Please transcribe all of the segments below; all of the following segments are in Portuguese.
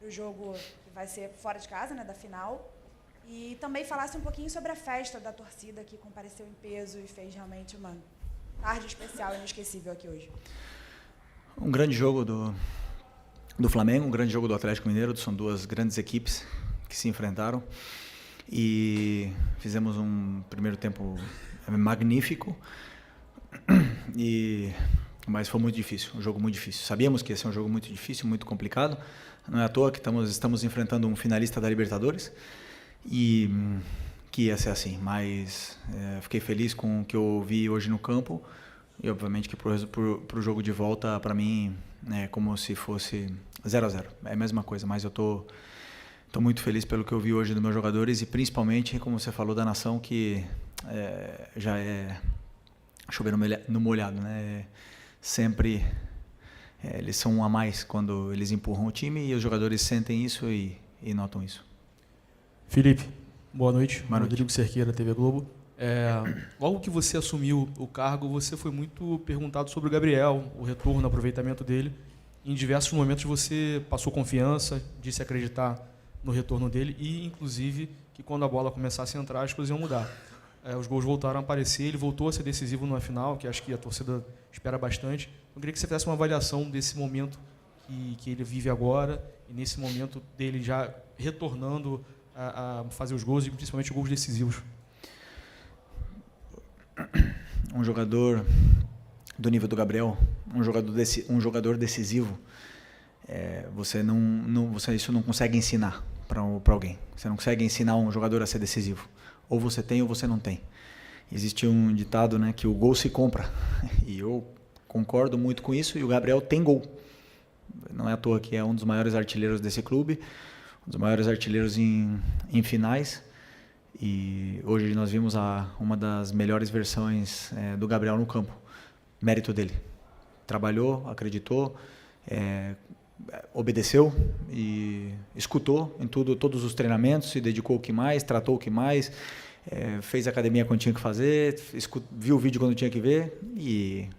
para o jogo que vai ser fora de casa, né, da final. E também falasse um pouquinho sobre a festa da torcida que compareceu em peso e fez realmente uma tarde especial e inesquecível aqui hoje. Um grande jogo do Flamengo, um grande jogo do Atlético Mineiro. São duas grandes equipes que se enfrentaram e fizemos um primeiro tempo magnífico, mas foi muito difícil, um jogo muito difícil. Sabíamos que ia ser um jogo muito difícil, muito complicado. Não é à toa que estamos enfrentando um finalista da Libertadores e que ia ser assim, mas fiquei feliz com o que eu vi hoje no campo e obviamente que pro jogo de volta, para mim, é como se fosse 0-0, é a mesma coisa, mas eu tô muito feliz pelo que eu vi hoje dos meus jogadores e principalmente, como você falou, da nação, que já é chover no molhado, né? Sempre eles são um a mais quando eles empurram o time e os jogadores sentem isso e notam isso. Felipe, boa noite. Boa noite. Rodrigo Cerqueira, TV Globo. Logo que você assumiu o cargo, você foi muito perguntado sobre o Gabriel, o retorno, o aproveitamento dele. Em diversos momentos você passou confiança, disse acreditar no retorno dele e, inclusive, que quando a bola começasse a entrar, as coisas iam mudar. Os gols voltaram a aparecer, ele voltou a ser decisivo numa final, que acho que a torcida espera bastante. Eu queria que você fizesse uma avaliação desse momento que ele vive agora e nesse momento dele já retornando a fazer os gols e principalmente os gols decisivos. Um jogador do nível do Gabriel, um jogador decisivo, isso não consegue ensinar para alguém. Você não consegue ensinar um jogador a ser decisivo. Ou você tem ou você não tem. Existe um ditado, né, que o gol se compra. E eu concordo muito com isso. E o Gabriel tem gol. Não é à toa que é um dos maiores artilheiros desse clube, um dos maiores artilheiros em finais. E hoje nós vimos uma das melhores versões do Gabriel no campo. Mérito dele. Trabalhou, acreditou, obedeceu e escutou em todos os treinamentos, se dedicou o que mais, tratou o que mais, fez academia quando tinha que fazer, viu o vídeo quando tinha que ver e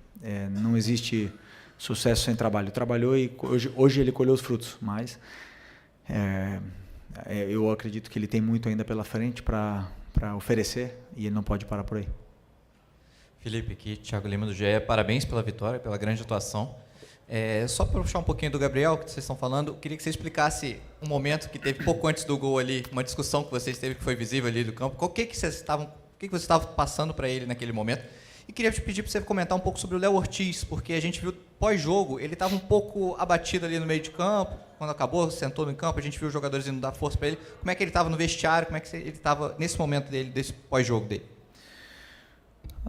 não existe sucesso sem trabalho. Trabalhou e hoje ele colheu os frutos, mas eu acredito que ele tem muito ainda pela frente para oferecer e ele não pode parar por aí. Felipe, aqui, Thiago Lima do GE. Parabéns pela vitória, pela grande atuação. Só para puxar um pouquinho do Gabriel, que vocês estão falando, eu queria que você explicasse um momento que teve pouco antes do gol ali, uma discussão que vocês teve que foi visível ali do campo. O que você estava passando para ele naquele momento? E queria te pedir para você comentar um pouco sobre o Léo Ortiz, porque a gente viu pós-jogo, ele estava um pouco abatido ali no meio de campo, quando acabou, sentou no campo, a gente viu os jogadores indo dar força para ele. Como é que ele estava no vestiário, como é que ele estava nesse momento dele, desse pós-jogo dele?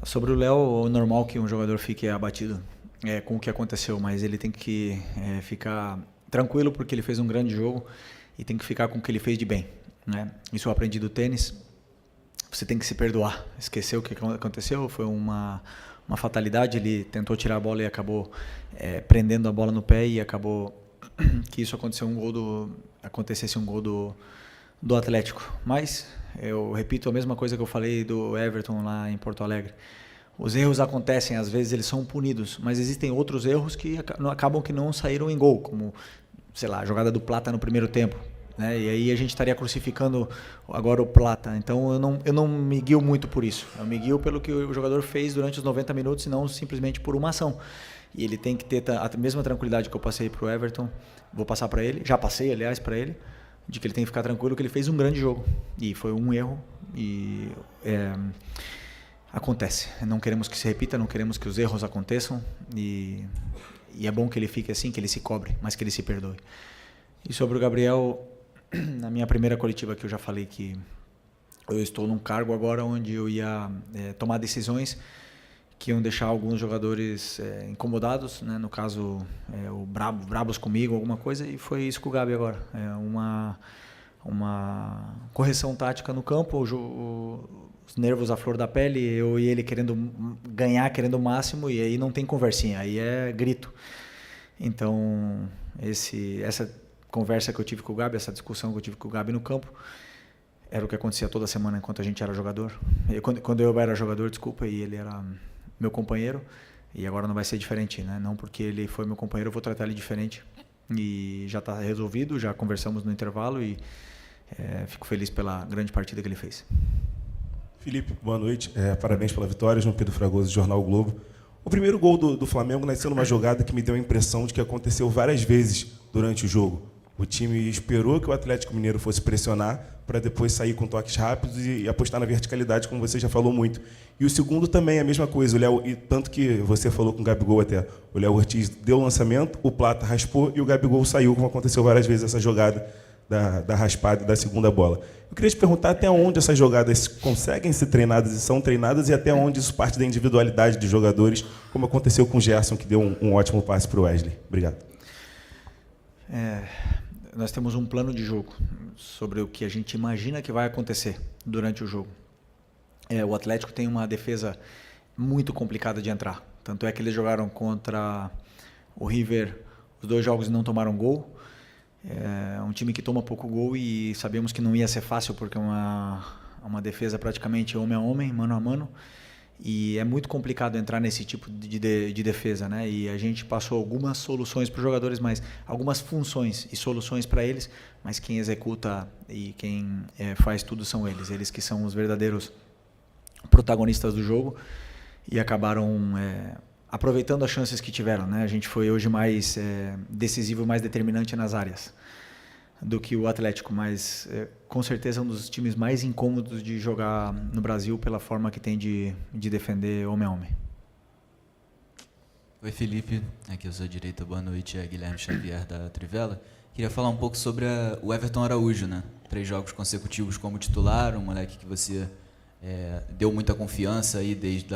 Sobre o Léo, é normal que um jogador fique abatido com o que aconteceu, mas ele tem que ficar tranquilo porque ele fez um grande jogo e tem que ficar com o que ele fez de bem, né? Isso eu aprendi do tênis. Você tem que se perdoar. Esqueceu o que aconteceu, foi uma fatalidade. Ele tentou tirar a bola e acabou prendendo a bola no pé e acabou que isso acontecesse um gol do Atlético. Mas eu repito a mesma coisa que eu falei do Everton lá em Porto Alegre. Os erros acontecem, às vezes eles são punidos, mas existem outros erros que acabam que não saíram em gol, como, sei lá, a jogada do Plata no primeiro tempo, né? E aí a gente estaria crucificando agora o Plata. Então eu não me guio muito por isso. Eu me guio pelo que o jogador fez durante os 90 minutos e não simplesmente por uma ação. E ele tem que ter a mesma tranquilidade que eu passei para o Everton, vou passar para ele, já passei, aliás, para ele, de que ele tem que ficar tranquilo que ele fez um grande jogo. E foi um erro e acontece. Não queremos que se repita, não queremos que os erros aconteçam e é bom que ele fique assim, que ele se cobre, mas que ele se perdoe. E sobre o Gabriel, na minha primeira coletiva que eu já falei que eu estou num cargo agora onde eu ia tomar decisões que iam deixar alguns jogadores incomodados, né? No caso, brabos comigo, alguma coisa, e foi isso com o Gabi agora. Uma correção tática no campo, os nervos à flor da pele, eu e ele querendo ganhar, querendo o máximo, e aí não tem conversinha, aí é grito. Então, essa conversa que eu tive com o Gabi, essa discussão que eu tive com o Gabi no campo, era o que acontecia toda semana enquanto a gente era jogador. Quando eu era jogador, e ele era meu companheiro, e agora não vai ser diferente, né? Não porque ele foi meu companheiro eu vou tratar ele diferente, e já está resolvido, já conversamos no intervalo e fico feliz pela grande partida que ele fez. Felipe, boa noite. Parabéns pela vitória. João Pedro Fragoso, Jornal o Globo. O primeiro gol do Flamengo nasceu numa jogada que me deu a impressão de que aconteceu várias vezes durante o jogo. O time esperou que o Atlético Mineiro fosse pressionar para depois sair com toques rápidos e apostar na verticalidade, como você já falou muito. E o segundo também é a mesma coisa. O Léo, e tanto que você falou com o Gabigol até. O Léo Ortiz deu o lançamento, o Plata raspou e o Gabigol saiu, como aconteceu várias vezes essa jogada da raspada e da segunda bola. Eu queria te perguntar até onde essas jogadas conseguem ser treinadas e são treinadas e até onde isso parte da individualidade dos jogadores, como aconteceu com o Gerson, que deu um ótimo passe para o Wesley. Obrigado. Nós temos um plano de jogo sobre o que a gente imagina que vai acontecer durante o jogo. O Atlético tem uma defesa muito complicada de entrar. Tanto é que eles jogaram contra o River, os 2 jogos não tomaram gol. É um time que toma pouco gol e sabemos que não ia ser fácil porque é uma defesa praticamente homem a homem, mano a mano. E é muito complicado entrar nesse tipo de defesa, né? E a gente passou algumas soluções para os jogadores, mas algumas funções e soluções para eles, mas quem executa e quem faz tudo são eles. Eles que são os verdadeiros protagonistas do jogo e acabaram aproveitando as chances que tiveram, né? A gente foi hoje mais decisivo, mais determinante nas áreas do que o Atlético, mas com certeza é um dos times mais incômodos de jogar no Brasil pela forma que tem de defender homem a homem. Oi, Felipe, aqui eu sou a direita, boa noite, é Guilherme Xavier da Trivela. Queria falar um pouco sobre o Everton Araújo, né? 3 jogos consecutivos como titular, um moleque que você deu muita confiança aí desde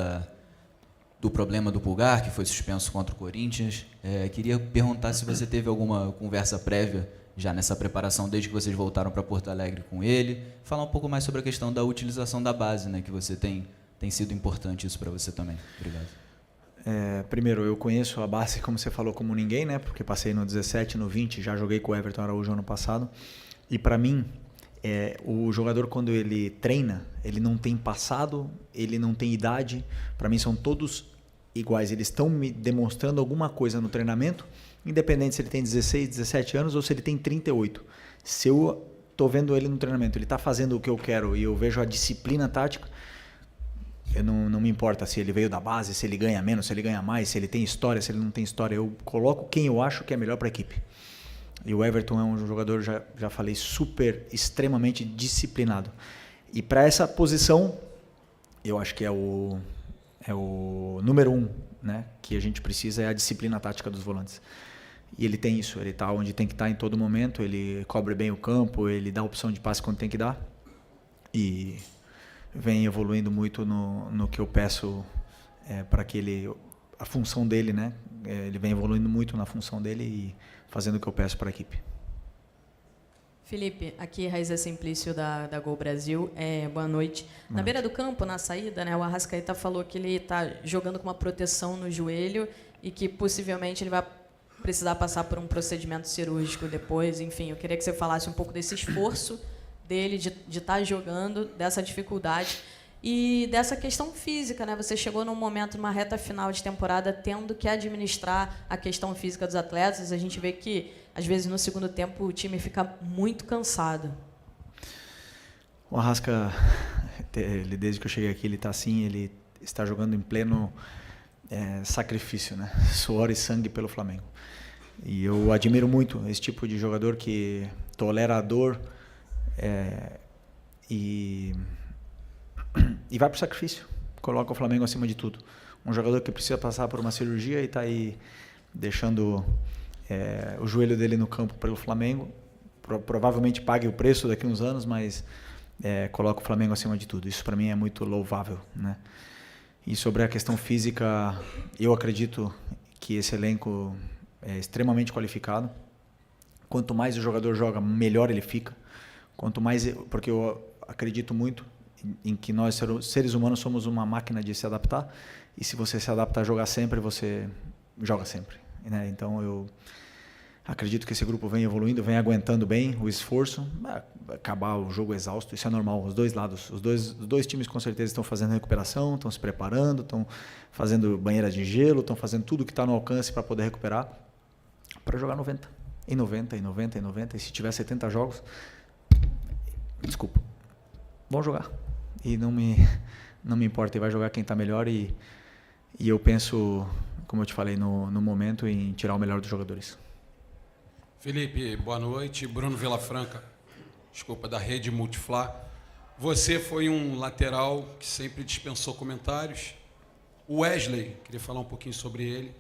do problema do pulgar, que foi suspenso contra o Corinthians. Queria perguntar se você teve alguma conversa prévia já nessa preparação, desde que vocês voltaram para Porto Alegre com ele. Falar um pouco mais sobre a questão da utilização da base, né, que você tem sido importante isso para você também. Obrigado. Primeiro, eu conheço a base, como você falou, como ninguém, né, porque passei no 17, no 20, já joguei com o Everton Araújo ano passado. E para mim, o jogador, quando ele treina, ele não tem passado, ele não tem idade. Para mim, são todos iguais. Eles estão me demonstrando alguma coisa no treinamento, independente se ele tem 16, 17 anos ou se ele tem 38. Se eu estou vendo ele no treinamento, ele está fazendo o que eu quero e eu vejo a disciplina tática, eu não me importa se ele veio da base, se ele ganha menos, se ele ganha mais, se ele tem história, se ele não tem história. Eu coloco quem eu acho que é melhor para a equipe. E o Everton é um jogador, já falei, extremamente disciplinado. E para essa posição, eu acho que é o número 1, né, que a gente precisa, é a disciplina tática dos volantes. E ele tem isso, ele está onde tem que estar em todo momento, ele cobre bem o campo, ele dá opção de passe quando tem que dar. E vem evoluindo muito no que eu peço para que a função dele, né, ele vem evoluindo muito na função dele e fazendo o que eu peço para a equipe. Felipe, aqui Raíza Simplício da Gol Brasil. Boa noite. Na beira do campo, na saída, né, o Arrascaeta falou que ele está jogando com uma proteção no joelho e que possivelmente ele vai precisar passar por um procedimento cirúrgico depois. Enfim, eu queria que você falasse um pouco desse esforço dele de estar jogando, dessa dificuldade e dessa questão física, né? Você chegou num momento, numa reta final de temporada, tendo que administrar a questão física dos atletas. A gente vê que, às vezes, no segundo tempo, o time fica muito cansado. O Arrasca, desde que eu cheguei aqui, ele está assim, ele está jogando em pleno sacrifício, né? Suor e sangue pelo Flamengo. E eu admiro muito esse tipo de jogador que tolera a dor e vai para o sacrifício, coloca o Flamengo acima de tudo. Um jogador que precisa passar por uma cirurgia e está aí deixando o joelho dele no campo pelo Flamengo, provavelmente pague o preço daqui a uns anos, mas coloca o Flamengo acima de tudo. Isso para mim é muito louvável, né? E sobre a questão física, eu acredito que esse elenco é extremamente qualificado. Quanto mais o jogador joga, melhor ele fica. Quanto mais, porque eu acredito muito em que nós, seres humanos, somos uma máquina de se adaptar, e se você se adapta a jogar sempre, você joga sempre, né? Então eu acredito que esse grupo vem evoluindo, vem aguentando bem o esforço. Acabar o jogo exausto, isso é normal, os dois lados. Os dois times com certeza estão fazendo recuperação, estão se preparando, estão fazendo banheira de gelo, estão fazendo tudo que está no alcance para poder recuperar, para jogar 90. em 90, em 90, em 90, e se tiver 70 jogos, desculpa, vão jogar. E não me importa, e vai jogar quem está melhor, e eu penso, como eu te falei no momento, em tirar o melhor dos jogadores. Felipe, boa noite. Bruno Vilafranca, da Rede Multiflá. Você foi um lateral que sempre dispensou comentários. O Wesley, queria falar um pouquinho sobre ele,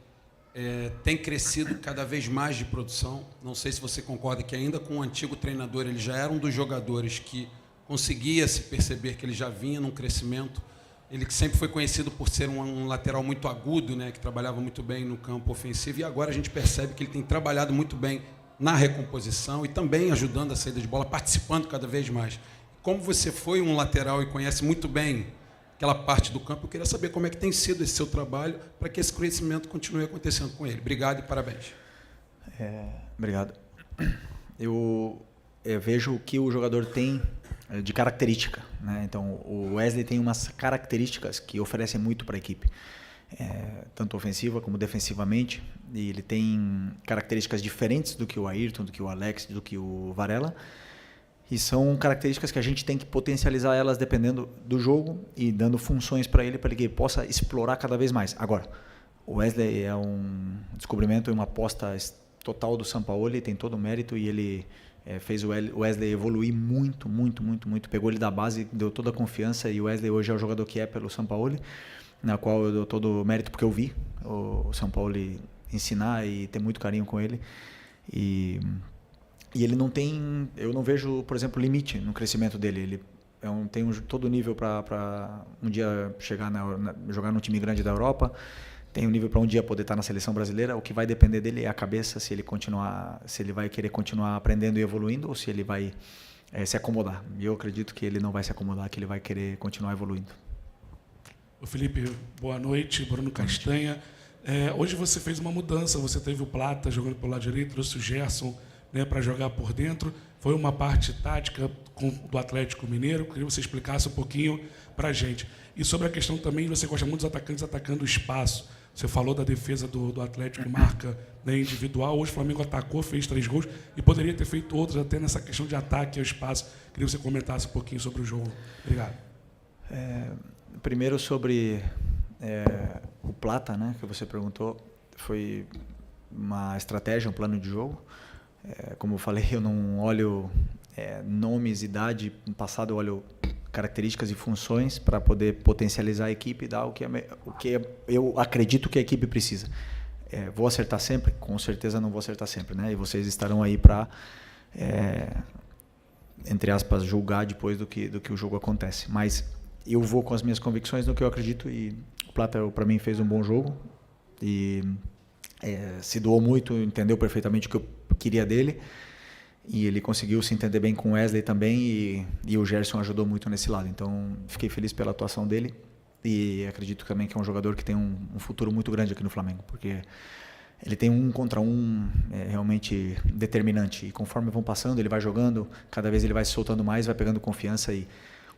tem crescido cada vez mais de produção. Não sei se você concorda que ainda com o antigo treinador ele já era um dos jogadores que conseguia se perceber que ele já vinha num crescimento. Ele que sempre foi conhecido por ser um lateral muito agudo, né, que trabalhava muito bem no campo ofensivo, e agora a gente percebe que ele tem trabalhado muito bem na recomposição e também ajudando a saída de bola, participando cada vez mais. Como você foi um lateral e conhece muito bem aquela parte do campo, eu queria saber como é que tem sido esse seu trabalho para que esse crescimento continue acontecendo com ele. Obrigado e parabéns. Obrigado. Eu vejo o que o jogador tem de característica, né? Então, o Wesley tem umas características que oferecem muito para a equipe, tanto ofensiva como defensivamente, e ele tem características diferentes do que o Ayrton, do que o Alex, do que o Varela, e são características que a gente tem que potencializar elas dependendo do jogo e dando funções para ele que ele possa explorar cada vez mais. Agora, o Wesley é um descobrimento e uma aposta total do Sampaoli, tem todo o mérito, e ele fez o Wesley evoluir muito, muito, muito, muito. Pegou ele da base, deu toda a confiança, e o Wesley hoje é o jogador que é pelo Sampaoli, na qual eu dou todo o mérito porque eu vi o Sampaoli ensinar e ter muito carinho com ele. E ele não tem, eu não vejo, por exemplo, limite no crescimento dele. Ele tem todo o nível para um dia chegar jogar num time grande da Europa, tem um nível para um dia poder estar na seleção brasileira. O que vai depender dele é a cabeça, se ele vai querer continuar aprendendo e evoluindo, ou se ele vai se acomodar. E eu acredito que ele não vai se acomodar, que ele vai querer continuar evoluindo. Ô Felipe, boa noite. Bruno Castanha. Hoje você fez uma mudança, você teve o Plata jogando pelo lado direito, trouxe o Gerson, né, para jogar por dentro. Foi uma parte tática do Atlético Mineiro. Queria que você explicasse um pouquinho para a gente. E sobre a questão também, você gosta muito dos atacantes atacando o espaço. Você falou da defesa do Atlético, marca, né, individual. Hoje o Flamengo atacou, fez 3 gols e poderia ter feito outros até nessa questão de ataque ao espaço. Queria que você comentasse um pouquinho sobre o jogo. Obrigado. Primeiro sobre o Plata, né, que você perguntou. Foi uma estratégia, um plano de jogo. Como eu falei, eu não olho nomes, idade. No passado eu olho características e funções para poder potencializar a equipe e dar o que eu acredito que a equipe precisa. Vou acertar sempre? Com certeza não vou acertar sempre, né? E vocês estarão aí para, entre aspas, julgar depois do que o jogo acontece. Mas eu vou com as minhas convicções no que eu acredito, e o Plata, para mim, fez um bom jogo e se doou muito, entendeu perfeitamente o que eu queria dele, e ele conseguiu se entender bem com o Wesley também, e o Gerson ajudou muito nesse lado. Então, fiquei feliz pela atuação dele, e acredito também que é um jogador que tem um futuro muito grande aqui no Flamengo, porque ele tem 1 contra 1 realmente determinante, e conforme vão passando, ele vai jogando, cada vez ele vai se soltando mais, vai pegando confiança, e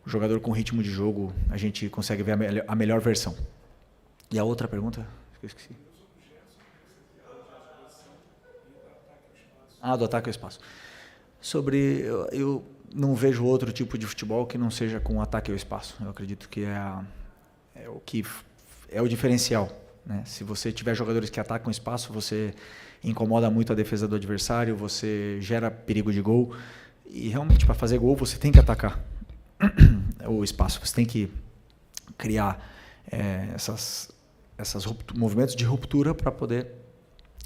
o jogador com ritmo de jogo, a gente consegue ver a melhor versão. E a outra pergunta? Eu esqueci. Do ataque ao espaço. Eu não vejo outro tipo de futebol que não seja com ataque ao espaço. Eu acredito que é o diferencial, né? Se você tiver jogadores que atacam o espaço, você incomoda muito a defesa do adversário, você gera perigo de gol, e realmente para fazer gol você tem que atacar o espaço, você tem que criar esses movimentos de ruptura para poder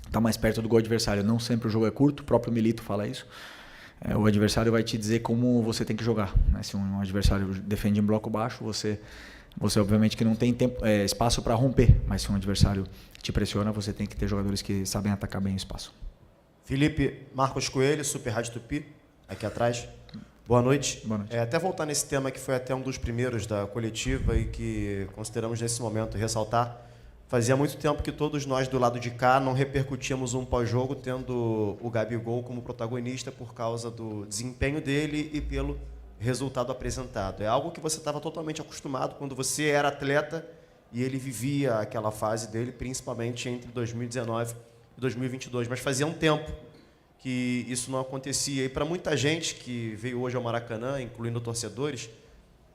estar mais perto do gol adversário. Não sempre o jogo é curto, o próprio Milito fala isso. O adversário vai te dizer como você tem que jogar, né? Se um adversário defende em bloco baixo, você obviamente que não tem espaço para romper, mas se um adversário te pressiona, você tem que ter jogadores que sabem atacar bem o espaço. Felipe, Marcos Coelho, Super Rádio Tupi, aqui atrás. Boa noite. Boa noite. Até voltar nesse tema que foi até um dos primeiros da coletiva e que consideramos nesse momento ressaltar. Fazia muito tempo que todos nós do lado de cá não repercutíamos um pós-jogo tendo o Gabigol como protagonista por causa do desempenho dele e pelo resultado apresentado. É algo que você estava totalmente acostumado quando você era atleta e ele vivia aquela fase dele, principalmente entre 2019 e 2022. Mas fazia um tempo que isso não acontecia. E para muita gente que veio hoje ao Maracanã, incluindo torcedores,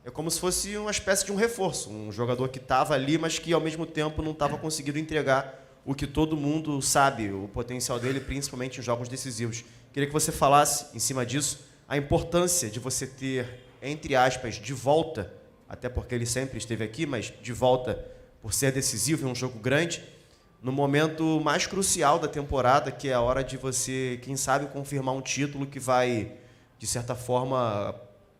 é como se fosse uma espécie de um reforço, um jogador que estava ali, mas que ao mesmo tempo não estava conseguindo entregar o que todo mundo sabe, o potencial dele, principalmente em jogos decisivos. Queria que você falasse, em cima disso, a importância de você ter, entre aspas, de volta, até porque ele sempre esteve aqui, mas de volta por ser decisivo em um jogo grande, no momento mais crucial da temporada, que é a hora de você, quem sabe, confirmar um título que vai, de certa forma,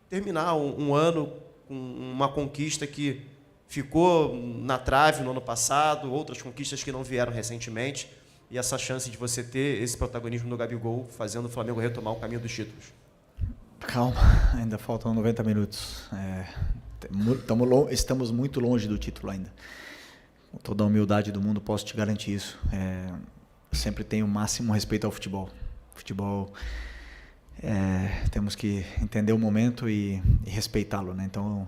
terminar um ano com uma conquista que ficou na trave no ano passado, outras conquistas que não vieram recentemente, e essa chance de você ter esse protagonismo do Gabigol, fazendo o Flamengo retomar o caminho dos títulos. Calma, ainda faltam 90 minutos. Estamos muito longe do título ainda. Com toda a humildade do mundo, posso te garantir isso. Sempre tenho o máximo respeito ao futebol. Futebol, temos que entender o momento e respeitá-lo, né? Então,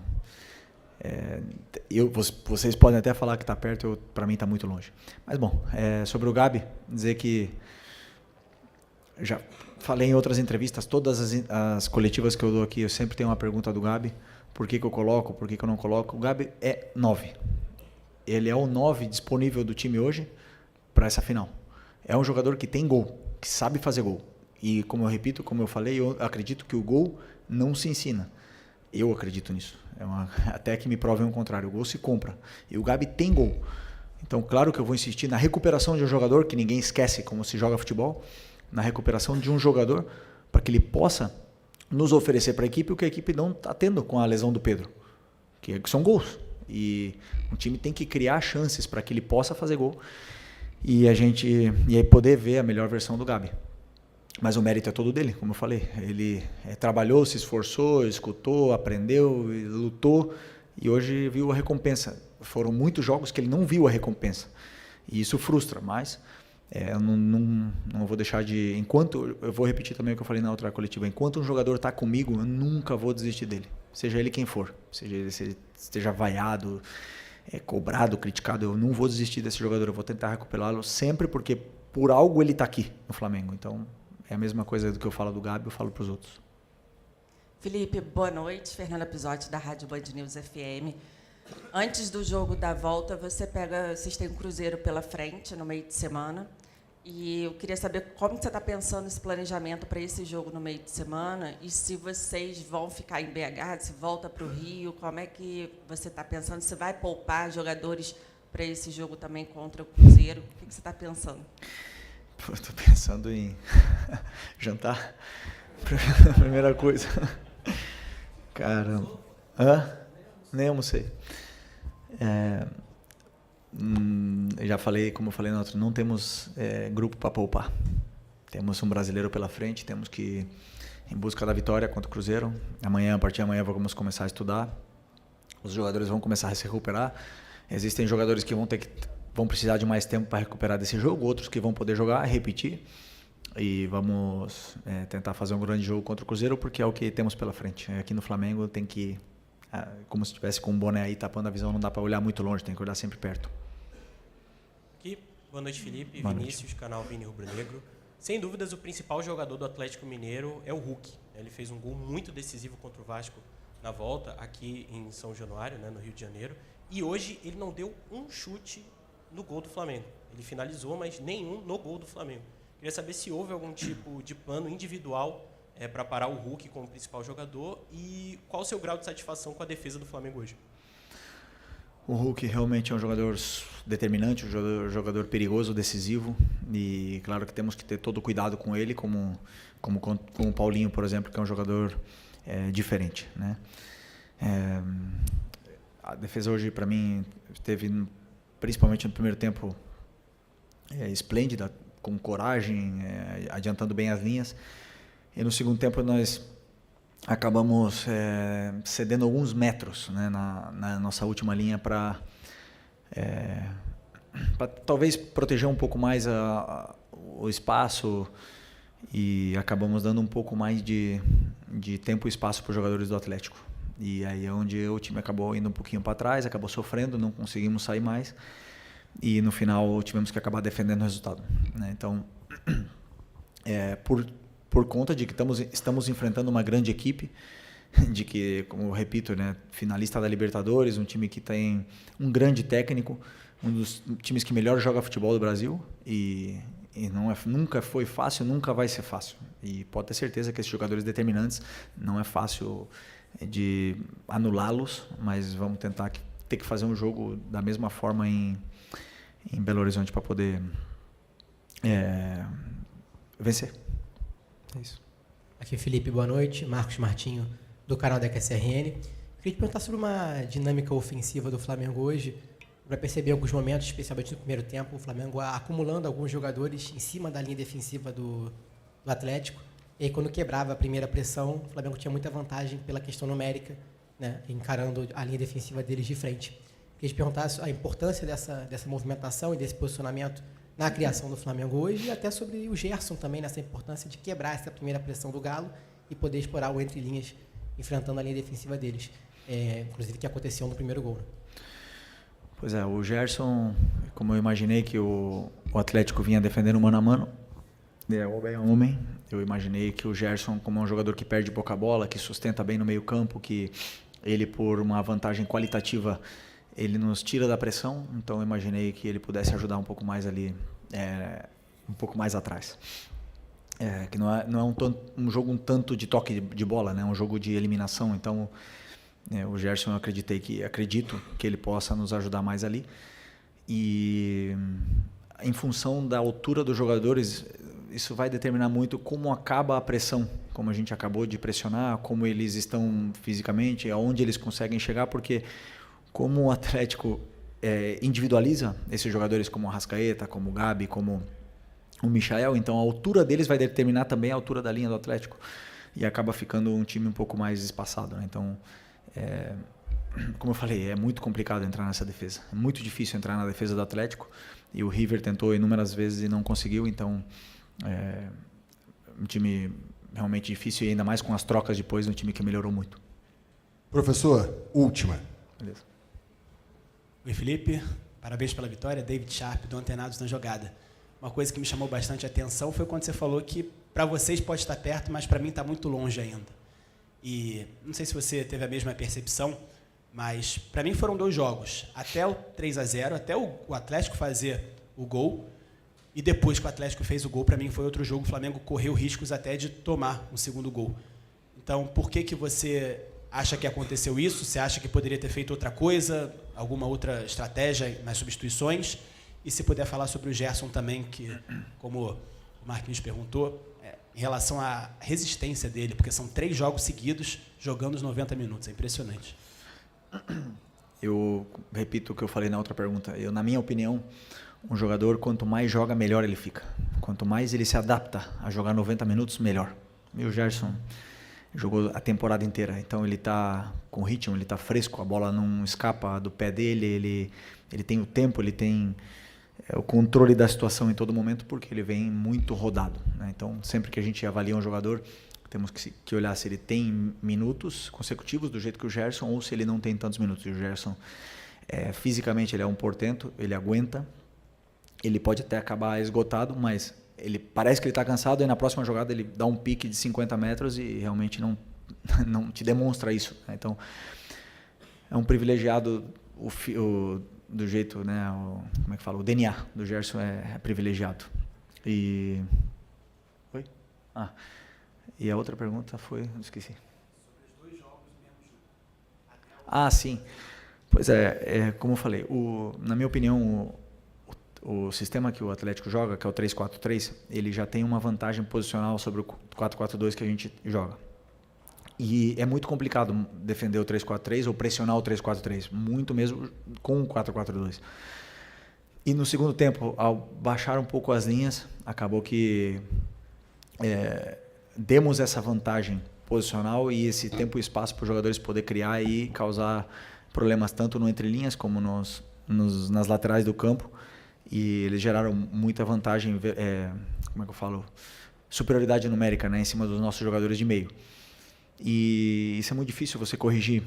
vocês podem até falar que está perto, para mim está muito longe. Mas, bom, sobre o Gabi, dizer que já falei em outras entrevistas, todas as coletivas que eu dou aqui, eu sempre tenho uma pergunta do Gabi, por que eu coloco, por que eu não coloco. O Gabi é 9. Ele é o 9 disponível do time hoje para essa final. É um jogador que tem gol, que sabe fazer gol. E como eu repito, como eu falei, eu acredito que o gol não se ensina. Eu acredito nisso. Até que me provem o contrário. O gol se compra. E o Gabi tem gol. Então, claro que eu vou insistir na recuperação de um jogador, que ninguém esquece como se joga futebol, na recuperação de um jogador, para que ele possa nos oferecer para a equipe o que a equipe não está tendo com a lesão do Pedro, que são gols. E o time tem que criar chances para que ele possa fazer gol e aí poder ver a melhor versão do Gabi. Mas o mérito é todo dele, como eu falei. Ele trabalhou, se esforçou, escutou, aprendeu, lutou e hoje viu a recompensa. Foram muitos jogos que ele não viu a recompensa e isso frustra, mas eu não vou deixar de... Eu vou repetir também o que eu falei na outra coletiva. Enquanto um jogador está comigo, eu nunca vou desistir dele. Seja ele quem for. Seja ele esteja vaiado, cobrado, criticado. Eu não vou desistir desse jogador. Eu vou tentar recuperá-lo sempre porque por algo ele está aqui no Flamengo. Então, é a mesma coisa do que eu falo do Gabi, eu falo para os outros. Felipe, boa noite. Fernanda Pisotti, da Rádio Band News FM. Antes do jogo da volta, vocês têm um Cruzeiro pela frente no meio de semana. E eu queria saber como você está pensando esse planejamento para esse jogo no meio de semana e se vocês vão ficar em BH, se volta para o Rio, como é que você está pensando? Se vai poupar jogadores para esse jogo também contra o Cruzeiro? O que você está pensando? Estou pensando em jantar. Primeira coisa. Caramba. Nem almocei. Já falei, como eu falei na outra, não temos grupo para poupar. Temos um brasileiro pela frente, temos que ir em busca da vitória contra o Cruzeiro. A partir de amanhã vamos começar a estudar. Os jogadores vão começar a se recuperar. Existem jogadores que vão precisar de mais tempo para recuperar desse jogo, outros que vão poder jogar, repetir. E vamos tentar fazer um grande jogo contra o Cruzeiro, porque é o que temos pela frente. Aqui no Flamengo tem que, como se estivesse com um boné aí tapando a visão, não dá para olhar muito longe, tem que olhar sempre perto. Boa noite, Felipe. Boa Vinícius, noite. canal Vini Rubro Negro. Sem dúvidas, o principal jogador do Atlético Mineiro é o Hulk. Ele fez um gol muito decisivo contra o Vasco na volta, aqui em São Januário, no Rio de Janeiro. E hoje ele não deu um chute no gol do Flamengo. Ele finalizou, mas nenhum no gol do Flamengo. Queria saber se houve algum tipo de plano individual para parar o Hulk como principal jogador e qual o seu grau de satisfação com a defesa do Flamengo hoje. O Hulk realmente é um jogador determinante, um jogador perigoso, decisivo, e claro que temos que ter todo o cuidado com ele, como com o Paulinho, por exemplo, que é um jogador diferente, né? A defesa hoje, para mim, esteve, principalmente no primeiro tempo, esplêndida, com coragem, adiantando bem as linhas, e no segundo tempo nós acabamos cedendo alguns metros, né, na nossa última linha para talvez proteger um pouco mais o espaço e acabamos dando um pouco mais de tempo e espaço para os jogadores do Atlético. E aí é onde o time acabou indo um pouquinho para trás, acabou sofrendo, não conseguimos sair mais e no final tivemos que acabar defendendo o resultado, né? Então, por conta de que estamos enfrentando uma grande equipe, de que, como eu repito, né, finalista da Libertadores, um time que tem um grande técnico, um dos times que melhor joga futebol do Brasil, e nunca foi fácil, nunca vai ser fácil. E pode ter certeza que esses jogadores determinantes não é fácil de anulá-los, mas vamos tentar ter que fazer um jogo da mesma forma em Belo Horizonte para poder vencer. É isso. Aqui, Felipe, boa noite. Marcos Martinho, do canal da QSRN. Queria te perguntar sobre uma dinâmica ofensiva do Flamengo hoje, para perceber alguns momentos, especialmente no primeiro tempo, o Flamengo acumulando alguns jogadores em cima da linha defensiva do Atlético. E aí, quando quebrava a primeira pressão, o Flamengo tinha muita vantagem pela questão numérica, né, encarando a linha defensiva deles de frente. Queria te perguntar a importância dessa movimentação e desse posicionamento na criação do Flamengo hoje, e até sobre o Gerson também, nessa importância de quebrar essa primeira pressão do Galo e poder explorar o entre linhas, enfrentando a linha defensiva deles. Inclusive, que aconteceu no primeiro gol. Né? Pois é, o Gerson, como eu imaginei que o Atlético vinha defendendo mano a mano, homem a homem, eu imaginei que o Gerson, como é um jogador que perde pouca bola, que sustenta bem no meio campo, que ele, por uma vantagem qualitativa, ele nos tira da pressão, então eu imaginei que ele pudesse ajudar um pouco mais ali, um pouco mais atrás. Que não é um jogo um tanto de toque de bola, né? É um jogo de eliminação, então o Gerson eu acredito que ele possa nos ajudar mais ali. E em função da altura dos jogadores, isso vai determinar muito como acaba a pressão, como a gente acabou de pressionar, como eles estão fisicamente, aonde eles conseguem chegar, porque como o Atlético individualiza esses jogadores como o Arrascaeta, como o Gabi, como o Michael, então a altura deles vai determinar também a altura da linha do Atlético e acaba ficando um time um pouco mais espaçado, né? Então, como eu falei, é muito complicado entrar nessa defesa, é muito difícil entrar na defesa do Atlético, e o River tentou inúmeras vezes e não conseguiu, então um time realmente difícil, e ainda mais com as trocas depois, um time que melhorou muito. Professor, última. Beleza. Oi, Felipe. Parabéns pela vitória. David Sharp, do Antenados na Jogada. Uma coisa que me chamou bastante a atenção foi quando você falou que para vocês pode estar perto, mas para mim está muito longe ainda. E não sei se você teve a mesma percepção, mas para mim foram 2 jogos. Até o 3-0, até o Atlético fazer o gol, e depois que o Atlético fez o gol, para mim foi outro jogo. O Flamengo correu riscos até de tomar um segundo gol. Então, por que você acha que aconteceu isso? Você acha que poderia ter feito outra coisa, alguma outra estratégia nas substituições? E se puder falar sobre o Gerson também, que, como o Marquinhos perguntou, em relação à resistência dele, porque são 3 jogos seguidos jogando os 90 minutos. É impressionante. Eu repito o que eu falei na outra pergunta. Na minha opinião, um jogador, quanto mais joga, melhor ele fica. Quanto mais ele se adapta a jogar 90 minutos, melhor. E o Gerson jogou a temporada inteira, então ele está com ritmo, ele está fresco, a bola não escapa do pé dele, ele tem o tempo, ele tem o controle da situação em todo momento, porque ele vem muito rodado, né? Então, sempre que a gente avalia um jogador, temos que olhar se ele tem minutos consecutivos, do jeito que o Gerson, ou se ele não tem tantos minutos. E o Gerson, fisicamente, ele é um portento, ele aguenta, ele pode até acabar esgotado, mas ele parece que ele está cansado, e na próxima jogada ele dá um pique de 50 metros e realmente não te demonstra isso, né? Então, é um privilegiado do jeito, né? Como é que fala? O DNA do Gerson é privilegiado. E... Oi? E a outra pergunta foi... Eu esqueci. Sobre os 2 jogos mesmo. Sim. Pois como eu falei, na minha opinião, o sistema que o Atlético joga, que é o 3-4-3, ele já tem uma vantagem posicional sobre o 4-4-2 que a gente joga. E é muito complicado defender o 3-4-3 ou pressionar o 3-4-3, muito mesmo com o 4-4-2. E no segundo tempo, ao baixar um pouco as linhas, acabou que demos essa vantagem posicional e esse tempo e espaço para os jogadores poder criar e causar problemas tanto no entrelinhas como nas laterais do campo. E eles geraram muita vantagem, como é que eu falo? Superioridade numérica, né, em cima dos nossos jogadores de meio. E isso é muito difícil você corrigir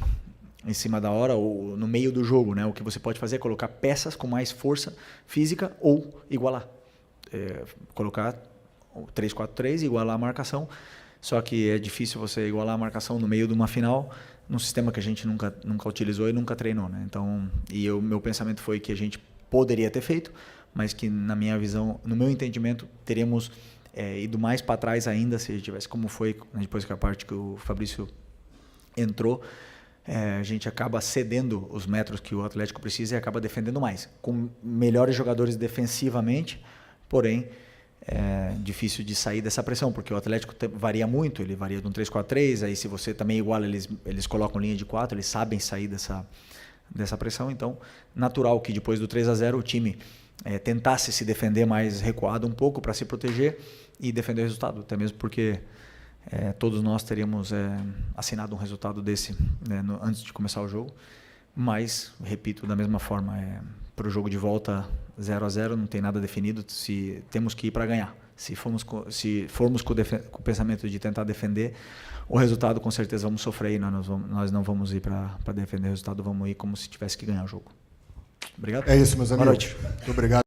em cima da hora ou no meio do jogo, né? O que você pode fazer é colocar peças com mais força física ou igualar. Colocar o 3-4-3, igualar a marcação. Só que é difícil você igualar a marcação no meio de uma final, num sistema que a gente nunca utilizou e nunca treinou, né? Então, meu pensamento foi que a gente poderia ter feito, mas que na minha visão, no meu entendimento, teríamos ido mais para trás ainda se tivesse como foi depois que a parte que o Fabrício entrou. A gente acaba cedendo os metros que o Atlético precisa e acaba defendendo mais, com melhores jogadores defensivamente, porém é difícil de sair dessa pressão, porque o Atlético varia muito, ele varia de um 3-4-3, aí se você também iguala, eles colocam linha de 4, eles sabem sair dessa pressão, então natural que depois do 3-0 o time tentasse se defender mais recuado um pouco para se proteger e defender o resultado, até mesmo porque todos nós teríamos assinado um resultado desse, né, antes de começar o jogo, mas, repito, da mesma forma, para o jogo de volta 0-0 não tem nada definido, se temos que ir para ganhar. Se formos com o pensamento de tentar defender o resultado, com certeza vamos sofrer e nós não vamos ir para defender o resultado, vamos ir como se tivesse que ganhar o jogo. Obrigado. É isso, meus amigos. Boa noite. Muito obrigado.